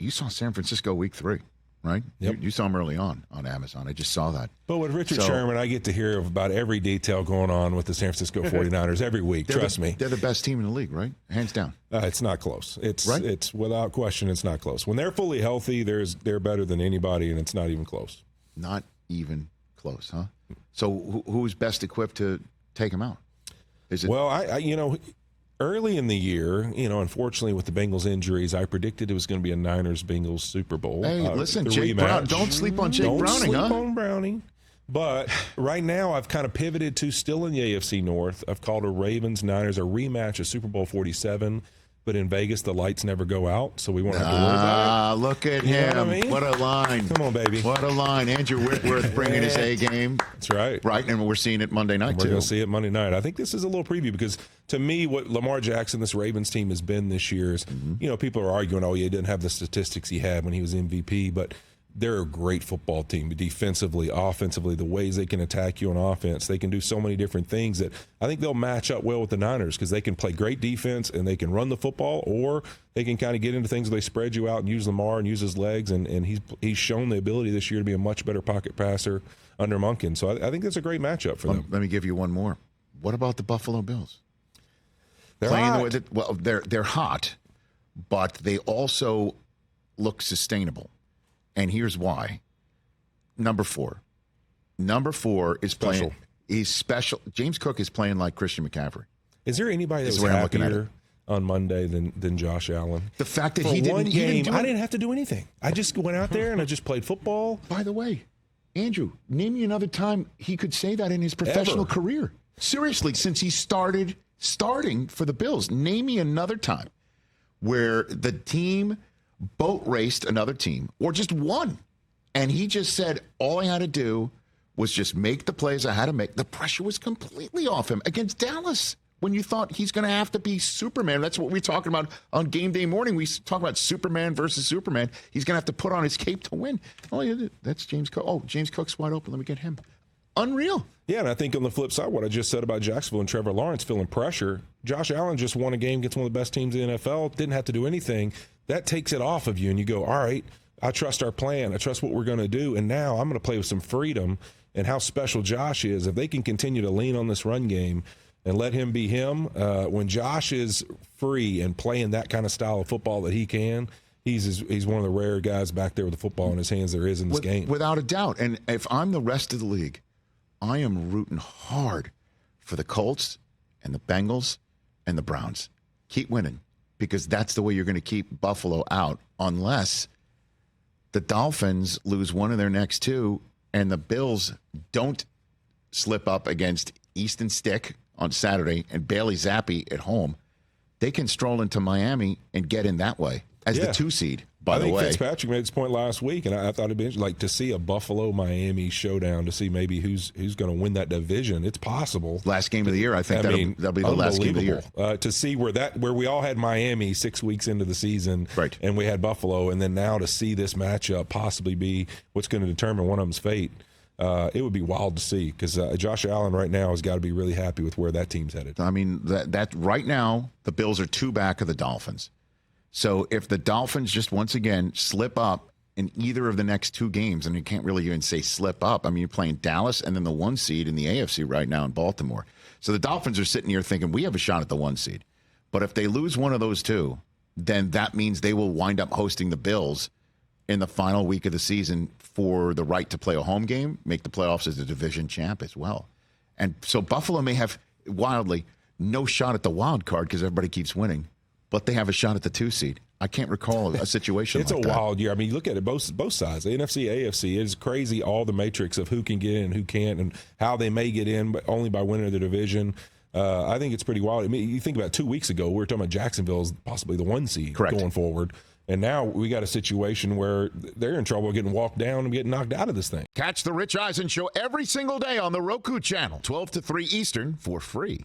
you saw San Francisco week 3, right? Yep. You saw them early on Amazon. I just saw that. But with Richard Sherman, I get to hear about every detail going on with the San Francisco 49ers every week. Trust me. They're the best team in the league, right? Hands down. It's not close. It's right? It's without question, it's not close. When they're fully healthy, they're better than anybody, and it's not even close. Not even close, huh? So who's best equipped to take them out? Is it? Well, I early in the year, unfortunately with the Bengals injuries, I predicted it was going to be a Niners-Bengals Super Bowl. Hey, listen, Jake Brown. Don't sleep on Jake Browning, huh? Don't sleep on Browning. But right now, I've kind of pivoted to still in the AFC North. I've called a Ravens-Niners a rematch of Super Bowl 47. But in Vegas, the lights never go out, so we won't have to worry about it. Look at him. What I mean? What a line. Come on, baby. What a line. Andrew Whitworth bringing his A game. That's right. Right, and we're seeing it Monday night, too. We're going to see it Monday night. I think this is a little preview because, to me, what Lamar Jackson, this Ravens team, has been this year is, people are arguing, he didn't have the statistics he had when he was MVP, but they're a great football team. Defensively, offensively, the ways they can attack you on offense, they can do so many different things that I think they'll match up well with the Niners because they can play great defense and they can run the football, or they can kind of get into things where they spread you out and use Lamar and use his legs, and he's shown the ability this year to be a much better pocket passer under Monken. So I think that's a great matchup for them. Let me give you one more. What about the Buffalo Bills? They're hot. Well, they're hot, but they also look sustainable. And here's why. Number 4 is special. Playing. He's special. James Cook is playing like Christian McCaffrey. Is there anybody that was happier on Monday than Josh Allen? The fact that I didn't have to do anything. I just went out there and I just played football. By the way, Andrew, name me another time he could say that in his professional career. Seriously, since he starting for the Bills, name me another time where the team boat raced another team or just won. And he just said, all I had to do was just make the plays I had to make. The pressure was completely off him against Dallas when you thought he's going to have to be Superman. That's what we're talking about on game day morning. We talk about Superman versus Superman. He's going to have to put on his cape to win. Oh, that's James Cook. Oh, James Cook's wide open. Let me get him. Unreal. Yeah, and I think on the flip side, what I just said about Jacksonville and Trevor Lawrence feeling pressure, Josh Allen just won a game against one of the best teams in the NFL, didn't have to do anything. That takes it off of you, and you go, all right, I trust our plan. I trust what we're going to do, and now I'm going to play with some freedom. And how special Josh is, if they can continue to lean on this run game and let him be him, when Josh is free and playing that kind of style of football that he can, he's one of the rare guys back there with the football in his hands there is in this game. Without a doubt. And if I'm the rest of the league, I am rooting hard for the Colts and the Bengals and the Browns. Keep winning, because that's the way you're going to keep Buffalo out, unless the Dolphins lose one of their next 2 and the Bills don't slip up against Easton Stick on Saturday and Bailey Zappi at home. They can stroll into Miami and get in that way as the 2 seed. By the way, I think Fitzpatrick made this point last week, and I thought it'd be interesting, like to see a Buffalo-Miami showdown, to see maybe who's going to win that division. It's possible. Last game of the year, I think that'll be the last game of the year. To see where we all had Miami 6 weeks into the season, right, and we had Buffalo, and then now to see this matchup possibly be what's going to determine one of them's fate. It would be wild to see, because Josh Allen right now has got to be really happy with where that team's headed. I mean, that right now the Bills are 2 back of the Dolphins. So if the Dolphins just once again slip up in either of the next 2 games, and you can't really even say slip up. I mean, you're playing Dallas and then the 1 seed in the AFC right now in Baltimore. So the Dolphins are sitting here thinking we have a shot at the 1 seed. But if they lose one of those 2, then that means they will wind up hosting the Bills in the final week of the season for the right to play a home game, make the playoffs as a division champ as well. And so Buffalo may have, wildly, no shot at the wild card because everybody keeps winning, but they have a shot at the 2 seed. I can't recall a situation it's like a that. wild year. I mean, you look at it both sides. The NFC, AFC, it's crazy, all the matrix of who can get in and who can't and how they may get in, but only by winning the division. I think it's pretty wild. I mean, you think about 2 weeks ago, we were talking about Jacksonville as possibly the 1 seed going forward. And now we got a situation where they're in trouble getting walked down and getting knocked out of this thing. Catch the Rich Eisen Show every single day on the Roku channel, 12 to 3 Eastern, for free.